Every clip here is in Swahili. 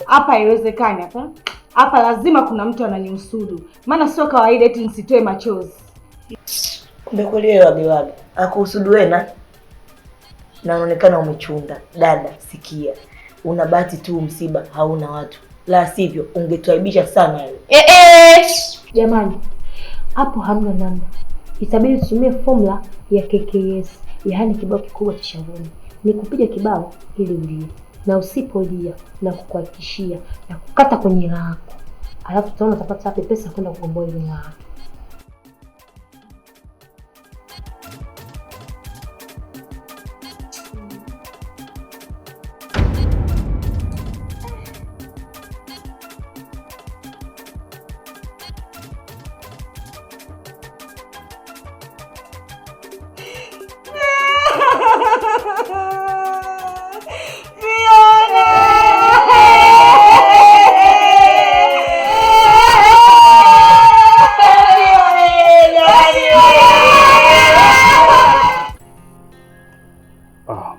Hapa haiwezekani hapa. Hapa lazima kuna mtu ananihusudu. Maana sio kawaida eti nisitoe machozi. Kumbe kweli wewe wagiwaga. Akuhusudu wewe na unaonekana umechunda. Dada, sikia. Una bahati tu msiba hauna watu. La sivyo ungetuaibisha sana wewe. Jamani. Hapo hamna namba. Itabidi tutumie formula ya KKS, yaani kibao kikubwa cha shavuni. Ni kupiga kibao ili ulie. Na usipolia na kukuhakikishia na kukata kwenye hela yako. Alafu tutaona utapata wapi pesa kwenda kugomboa ile hela yako.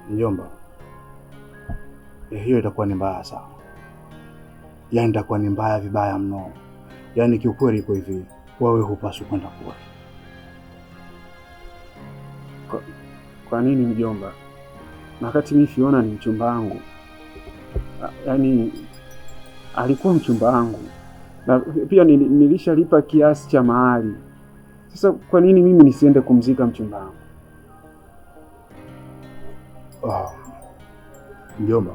Mjomba, hiyo itakuwa ni mbaya sana. Yaani itakuwa ni mbaya vibaya mno. Yaani kiukweli iko hivi, wewe hupaswi kwenda kule. Kwa nini mjomba? Na wakati mimi Fiona ni mchumba wangu. Yaani alikuwa mchumba wangu. Na pia nilishalipa kiasi cha mahali. Sasa kwa nini mimi nisiende kumzika mchumba wangu? Mjomba,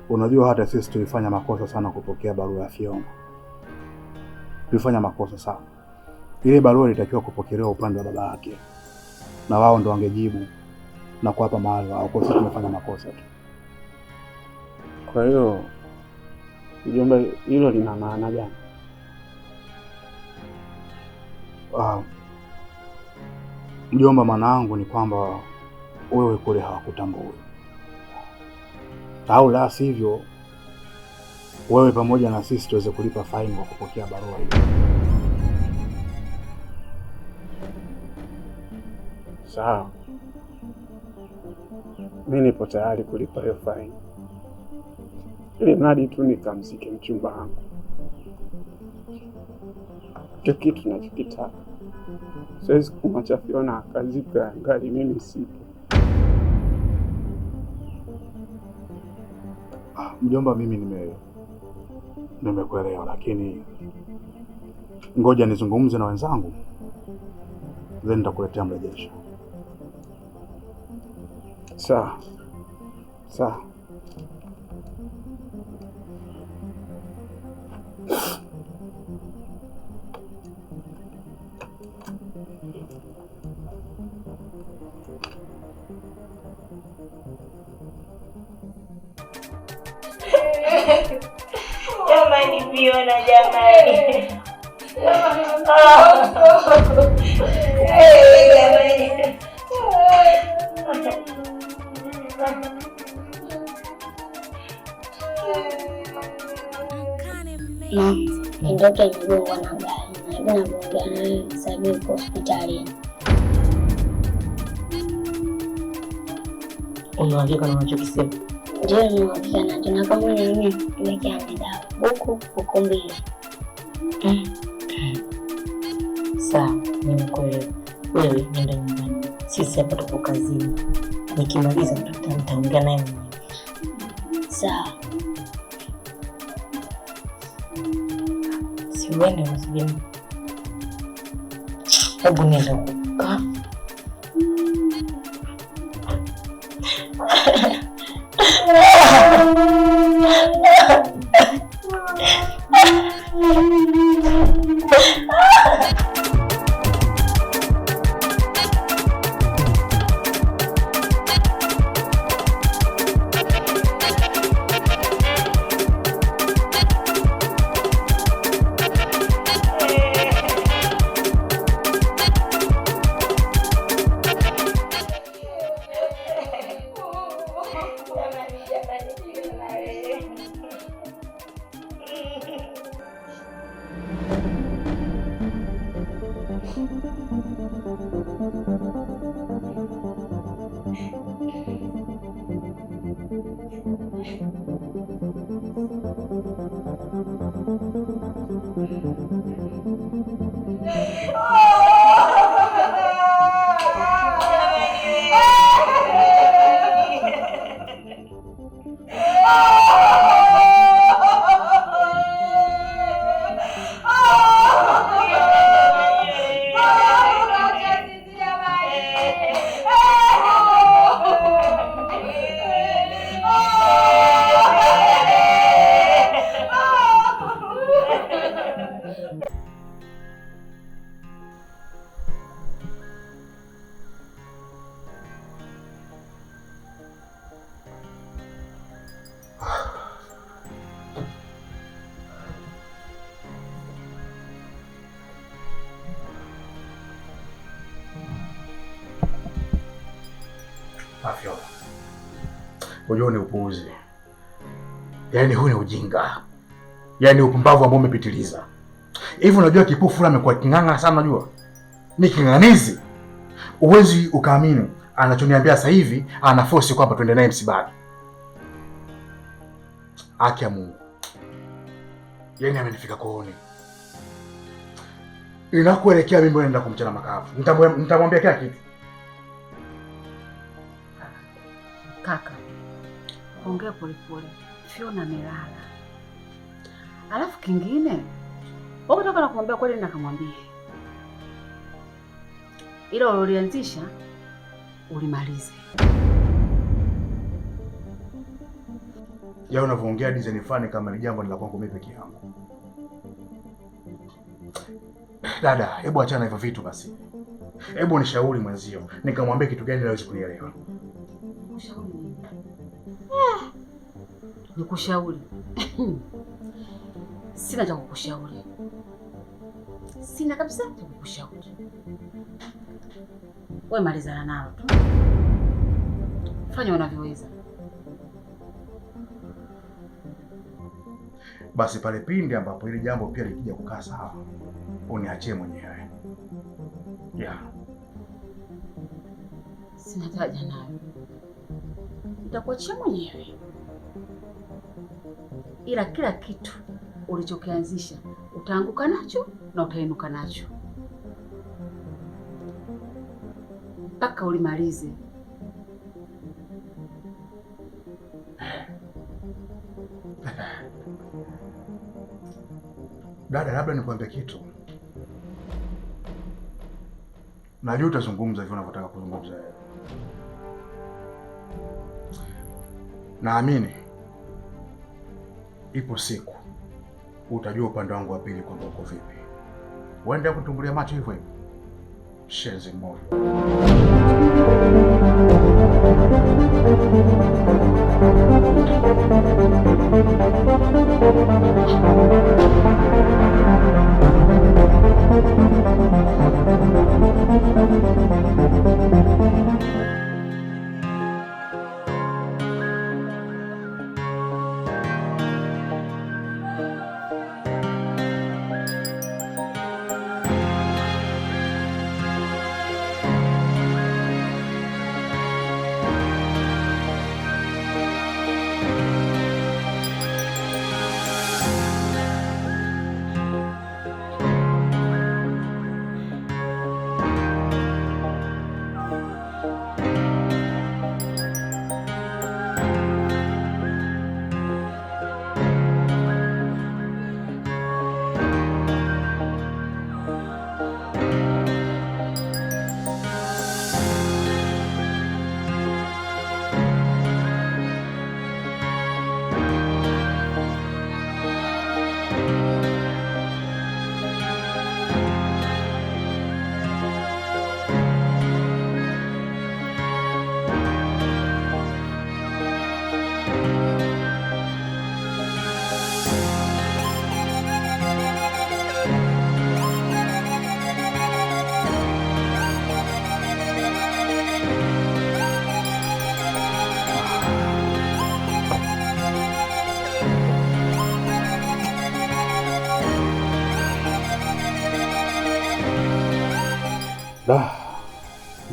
unajua hata sisi tulifanya makosa sana kupokea barua ya Fiona. Tulifanya makosa sana. Ile barua ilitakiwa kupokelewa upande wa baba yake, na wao ndo wangejibu na kuwapa mahali wao. Kwa sisi tumefanya makosa tu. Kwa hiyo mjomba, hilo lina maana gani? Mjomba, maana yangu ni kwamba wewe kule hawakutambui. Au la sivyo wewe pamoja na sisi tuweze kulipa faini kwa kupokea barua hiyo. Sawa. Mimi nipo tayari kulipa hiyo faini. Ili mradi tu nikamzike mchumba wangu. Ndio kitu ninachokitaka. Siwezi kumwacha Fiona akazika ngali mimi sipo. Mjomba, mimi nimekuelewa, lakini ngoja nizungumze na wenzangu, then nitakuletea mrejesho. Sawa. Sawa. Jamani Fiona, jamani. Nitoke Kigongwa na gari. Naongea naye sasa hivi hospitalini. Unahakika na unachokisema? Ndio, ninahakika nacho. Na kama mimi tumekiana dawa huko mbili. Sawa, nimekuelewa. Wewe nenda nyumbani. Sisi hapa tuko kazini. Nikimaliza nitaongea naye mwenyewe. Sawa. Siwende msijeni. Hebu nienda kukaa. Afyo. Unajua ni upuuzi. Yaani huu ni ujinga. Yaani upumbavu ambao umepitiliza. Hivi unajua kipofu amekuwa king'ang'a sana unajua? Ni king'anizi. Uwezi ukaamini anachoniambia sasa hivi anaforce kwamba tuende naye msibani. Haki ya Mungu. Yaani amenifika kooni. Ninakuelekea mimi naenda kumchana makavu. Nitamwambia kila kitu. Kaka, ongea polepole. Fiona amelala. Alafu kingine, ukitaka nakumwambia kweli nakamwambia. Ila ulianzisha ulimalize. Ya unavyoongea design fulani kama ni jambo la kwangu mimi peke yangu. Dada, hebu achana hivyo vitu basi. Hebu nishauri mwenzio, nikamwambia kitu gani hawezi kunielewa. Nikushauri. Sina cha kukushauri. Sina kabisa cha kukushauri. Wewe malizana nalo tu. Fanya unavyoweza. Basi pale pindi ambapo ile jambo pia likija kukaa sawa, uniachie mwenyewe. Sina haja nayo. Nitakuachia mwenyewe. Ila kila kitu ulichokianzisha utaanguka nacho na utainuka nacho mpaka ulimalize. Dada, labda nikwambie kitu. Najua utazungumza hivyo unavyotaka kuzungumza. Naamini ipo siku utajua upande wangu wa pili kwamba uko vipi. Uende kutumbulia macho hivyo hivyo. Shenzi moyo.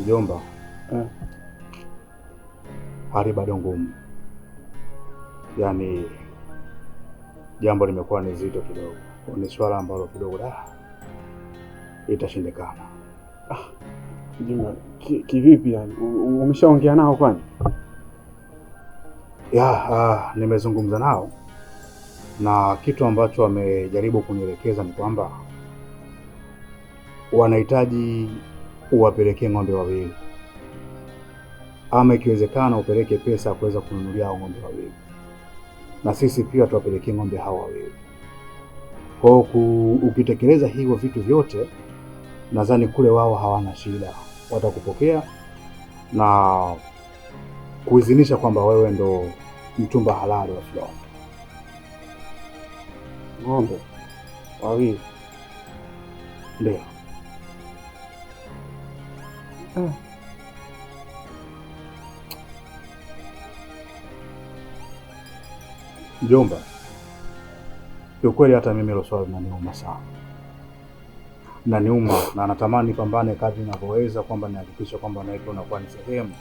Mjomba, hali bado ngumu, yaani jambo limekuwa ni zito kidogo, ni swala ambalo kidogo itashindikana. Mjomba, kivipi yani? Umeshaongea nao kwani? Nimezungumza nao na kitu ambacho wamejaribu kunielekeza ni kwamba wanahitaji uwapelekee ng'ombe wawili, ama ikiwezekana upeleke pesa kuweza kununulia hao ng'ombe wawili, na sisi pia tuwapelekee ng'ombe hao wawili. Kwa ukitekeleza hivyo vitu vyote, nadhani kule wao hawana shida, watakupokea na kuidhinisha kwamba wewe ndo mchumba halali wa Fiona. Ng'ombe wawili? Ndio. Mjomba, kiukweli hata mimi hilo swali linaniuma sana, naniuma na natamani pambane kadri ninavyoweza kwamba nihakikisha kwamba nawe unakuwa ni sehemu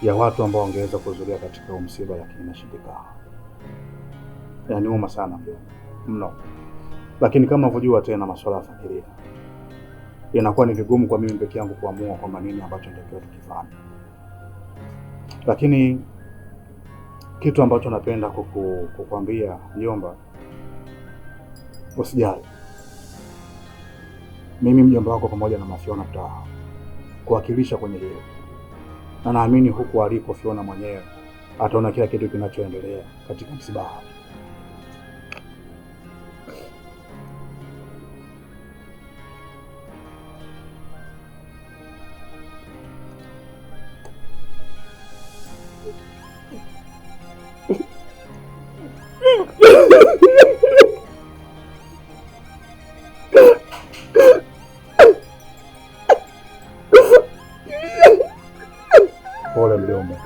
ya watu ambao wangeweza kuhudhuria katika msiba, lakini nashindikana. Yaniuma sana mno, lakini kama unavyojua tena masuala ya familia, inakuwa ni vigumu kwa mimi peke yangu kuamua kwamba nini ambacho natakiwa tukifanye. Lakini kitu ambacho napenda kukuambia mjomba, usijali. Mimi mjomba wako pamoja na Fiona kuwakilisha kwenye hilo, na naamini huku aliko Fiona mwenyewe ataona kila kitu kinachoendelea katika msiba. Pole mjomba,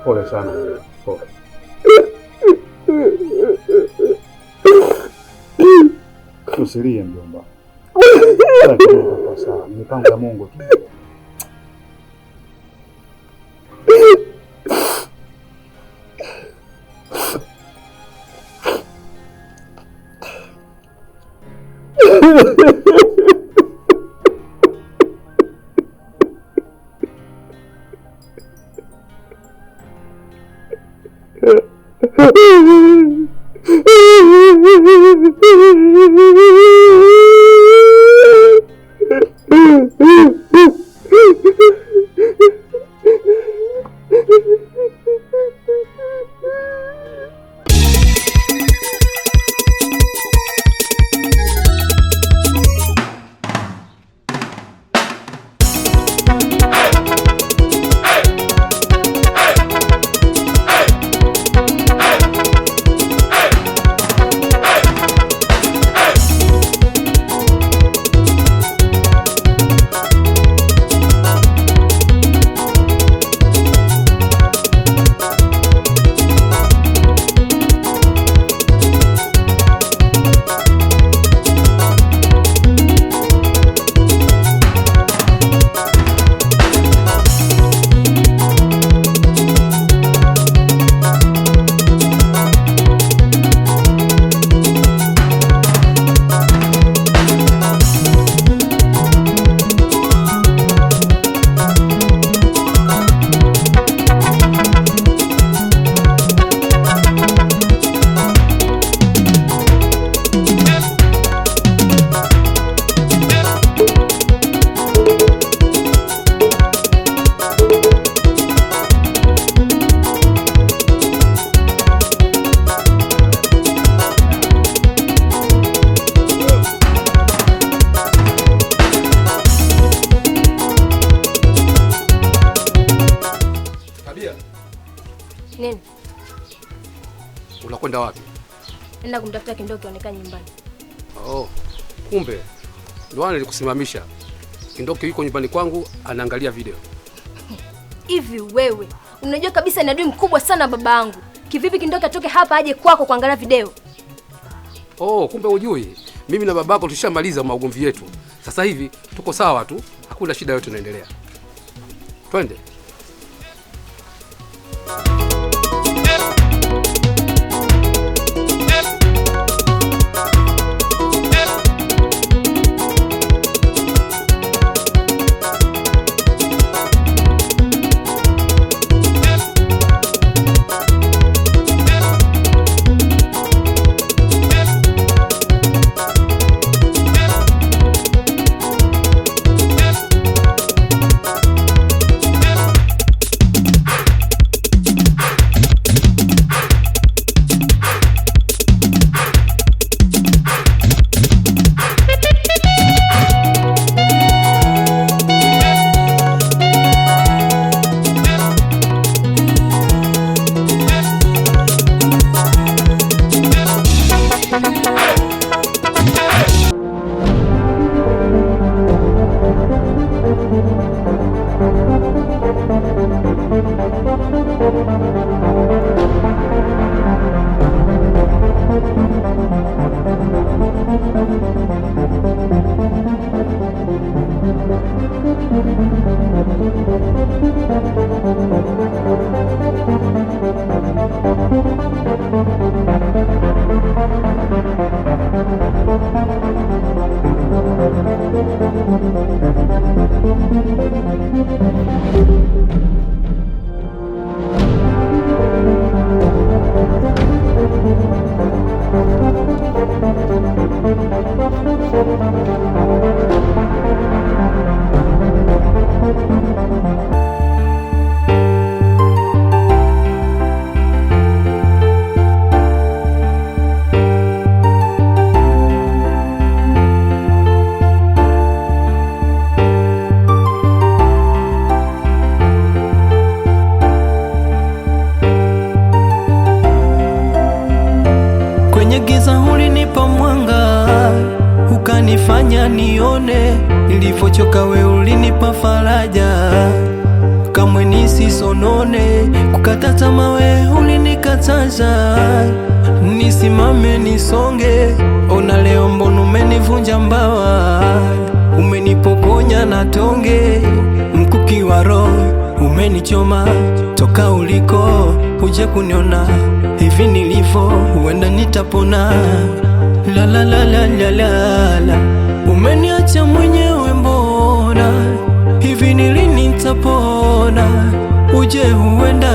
pole sana, pole. Usilie mjomba, kila kitu kitakuwa sawa, ni mipango ya Mungu tu. Nini? Unakwenda wapi? Nenda kumtafuta Kindoki aonekane nyumbani. Oh, kumbe ndio nilikusimamisha. Kindoki yuko nyumbani kwangu anaangalia video. Hivi wewe unajua kabisa ni adui mkubwa sana babangu. Kivipi Kindoki atoke hapa aje kwako kuangalia video? Oh, kumbe hujui. Mimi na babako tushamaliza maugomvi yetu. Sasa hivi tuko sawa tu, hakuna shida yote inaendelea. Twende. ukanifanya nione nilivyochoka, we ulinipa faraja, kamwe nisisonone, kukata tamaa we ulinikataza, nisimame nisonge, ona leo mbona umenivunja mbawa, umenipokonya na tonge, mkuki wa roho umenichoma, toka uliko uje kuniona, hivi nilivyo huenda nitapona. La la la la la la la, umeniacha mwenyewe mbona, hivi nilini nitapona, uje huenda